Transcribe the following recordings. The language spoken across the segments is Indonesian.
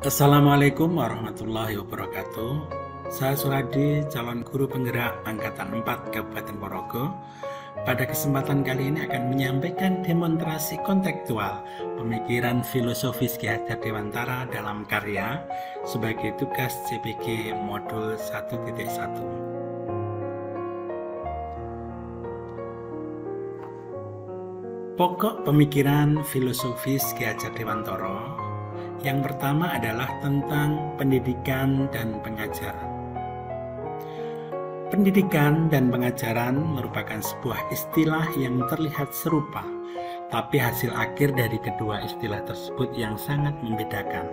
Assalamualaikum warahmatullahi wabarakatuh. Saya Suradi, calon guru penggerak Angkatan 4 Kabupaten Ponorogo. Pada kesempatan kali ini akan menyampaikan demonstrasi kontekstual pemikiran filosofis Ki Hajar Dewantara dalam karya sebagai tugas CPG Modul 1.1. Pokok pemikiran filosofis Ki Hajar Dewantara yang pertama adalah tentang pendidikan dan pengajaran. Pendidikan dan pengajaran merupakan sebuah istilah yang terlihat serupa, tapi hasil akhir dari kedua istilah tersebut yang sangat membedakan.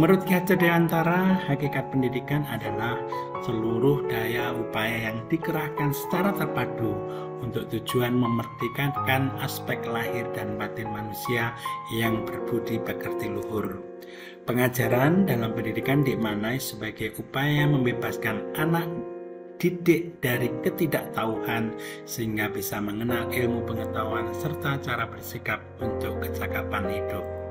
Menurut Ki Hajar Dewantara, hakikat pendidikan adalah seluruh daya upaya yang dikerahkan secara terpadu untuk tujuan memerdekakan aspek lahir dan batin manusia yang berbudi pekerti luhur. Pengajaran dalam pendidikan dimaknai sebagai upaya membebaskan anak didik dari ketidaktahuan sehingga bisa mengenal ilmu pengetahuan serta cara bersikap untuk kecakapan hidup.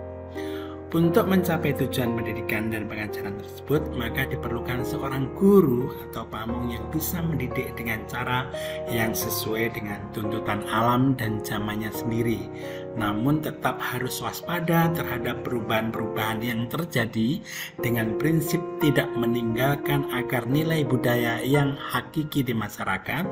Untuk mencapai tujuan pendidikan dan pengajaran tersebut, maka diperlukan seorang guru atau pamong yang bisa mendidik dengan cara yang sesuai dengan tuntutan alam dan zamannya sendiri. Namun tetap harus waspada terhadap perubahan-perubahan yang terjadi dengan prinsip tidak meninggalkan akar nilai budaya yang hakiki di masyarakat,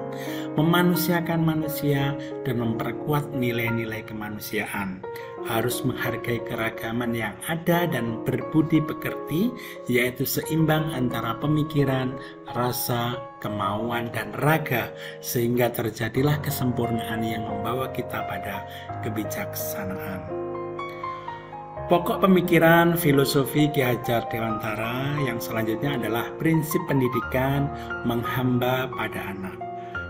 memanusiakan manusia, dan memperkuat nilai-nilai kemanusiaan. Harus menghargai keragaman yang ada dan berbudi pekerti, yaitu seimbang antara pemikiran, rasa, kemauan, dan raga, sehingga terjadilah kesempurnaan yang membawa kita pada kebijaksanaan. Pokok pemikiran filosofi Ki Hajar Dewantara yang selanjutnya adalah prinsip pendidikan menghamba pada anak.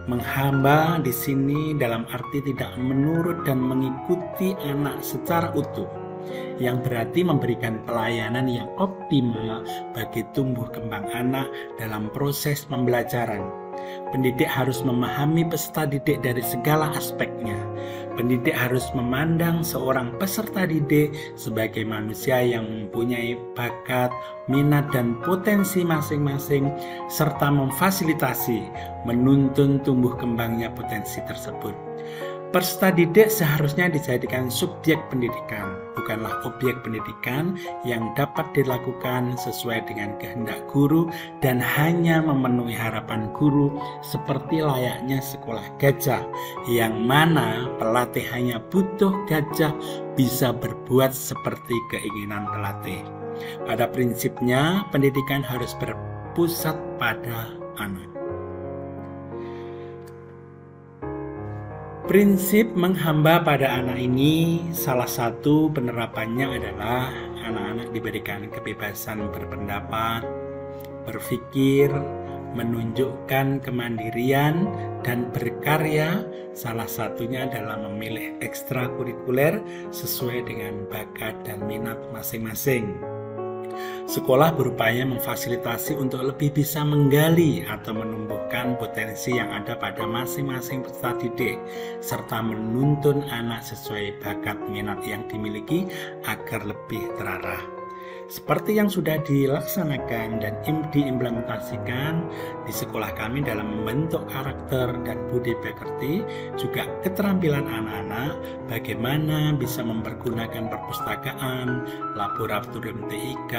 Menghamba di sini dalam arti tidak menurut dan mengikuti anak secara utuh, yang berarti memberikan pelayanan yang optimal bagi tumbuh kembang anak dalam proses pembelajaran. Pendidik harus memahami peserta didik dari segala aspeknya. Pendidik harus memandang seorang peserta didik sebagai manusia yang mempunyai bakat, minat, dan potensi masing-masing, serta memfasilitasi, menuntun tumbuh kembangnya potensi tersebut. Peserta didik seharusnya dijadikan subjek pendidikan, bukanlah objek pendidikan yang dapat dilakukan sesuai dengan kehendak guru dan hanya memenuhi harapan guru seperti layaknya sekolah gajah, yang mana pelatih hanya butuh gajah bisa berbuat seperti keinginan pelatih. Pada prinsipnya, pendidikan harus berpusat pada anak. Prinsip menghamba pada anak ini salah satu penerapannya adalah anak-anak diberikan kebebasan berpendapat, berpikir, menunjukkan kemandirian, dan berkarya. Salah satunya adalah memilih ekstrakurikuler sesuai dengan bakat dan minat masing-masing. Sekolah berupaya memfasilitasi untuk lebih bisa menggali atau menumbuhkan potensi yang ada pada masing-masing peserta didik, serta menuntun anak sesuai bakat minat yang dimiliki agar lebih terarah. Seperti yang sudah dilaksanakan dan diimplementasikan di sekolah kami dalam membentuk karakter dan budi pekerti, juga keterampilan anak-anak bagaimana bisa mempergunakan perpustakaan, laboratorium TIK,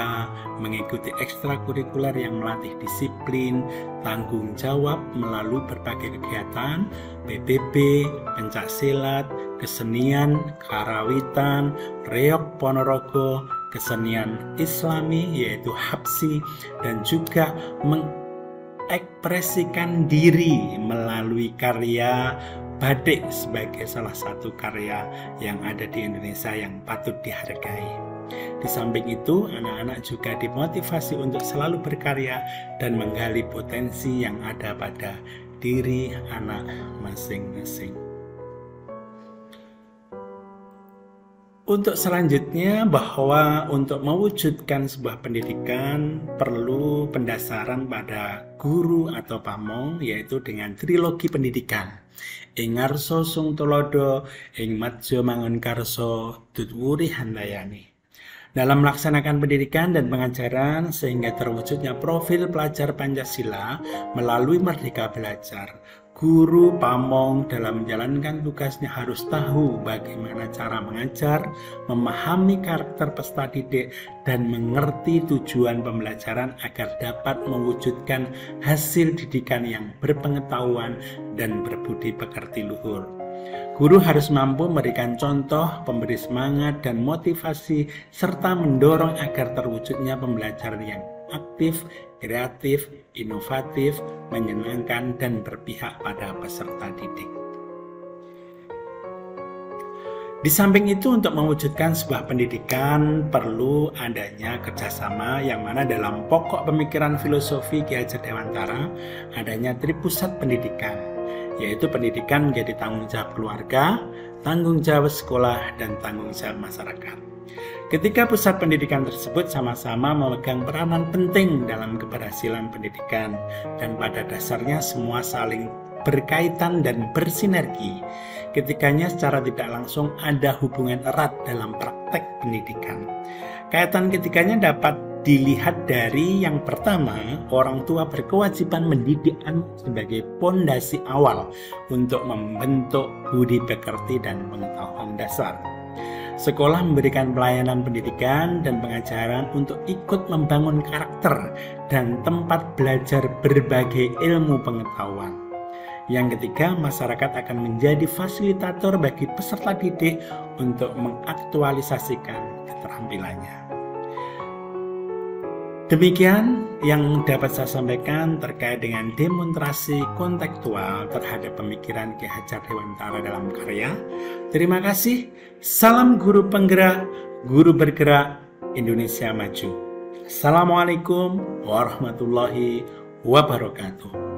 mengikuti ekstrakurikuler yang melatih disiplin, tanggung jawab melalui berbagai kegiatan, PBB, pencaksilat, kesenian, karawitan, reog Ponorogo, kesenian Islami yaitu Habsi, dan juga mengekspresikan diri melalui karya batik sebagai salah satu karya yang ada di Indonesia yang patut dihargai. Di samping itu, anak-anak juga dimotivasi untuk selalu berkarya dan menggali potensi yang ada pada diri anak masing-masing. Untuk selanjutnya, bahwa untuk mewujudkan sebuah pendidikan perlu pendasaran pada guru atau pamong, yaitu dengan trilogi pendidikan. Ing ngarsa sung tulodo, ing madya mangun karsa, tutwuri handayani. dalam melaksanakan pendidikan dan pengajaran sehingga terwujudnya profil pelajar Pancasila melalui Merdeka Belajar. Guru pamong dalam menjalankan tugasnya harus tahu bagaimana cara mengajar, memahami karakter peserta didik, dan mengerti tujuan pembelajaran agar dapat mewujudkan hasil didikan yang berpengetahuan dan berbudi pekerti luhur. Guru harus mampu memberikan contoh, memberi semangat dan motivasi, serta mendorong agar terwujudnya pembelajaran yang aktif, kreatif, inovatif, menyenangkan, dan berpihak pada peserta didik. Di samping itu, untuk mewujudkan sebuah pendidikan perlu adanya kerjasama yang mana dalam pokok pemikiran filosofi Ki Hajar Dewantara adanya tripusat pendidikan, yaitu pendidikan menjadi tanggung jawab keluarga, tanggung jawab sekolah, dan tanggung jawab masyarakat. Ketika pusat pendidikan tersebut sama-sama memegang peranan penting dalam keberhasilan pendidikan, dan pada dasarnya semua saling berkaitan dan bersinergi, ketikanya secara tidak langsung ada hubungan erat dalam praktek pendidikan. Kaitan ketiganya dapat dilihat dari yang pertama, orang tua berkewajiban mendidik anak sebagai pondasi awal untuk membentuk budi pekerti dan pengetahuan dasar. Sekolah memberikan pelayanan pendidikan dan pengajaran untuk ikut membangun karakter dan tempat belajar berbagai ilmu pengetahuan. Yang ketiga, masyarakat akan menjadi fasilitator bagi peserta didik untuk mengaktualisasikan keterampilannya. Demikian yang dapat saya sampaikan terkait dengan demonstrasi kontekstual terhadap pemikiran Ki Hajar Dewantara dalam karya. Terima kasih. Salam guru penggerak, guru bergerak, Indonesia maju. Assalamualaikum warahmatullahi wabarakatuh.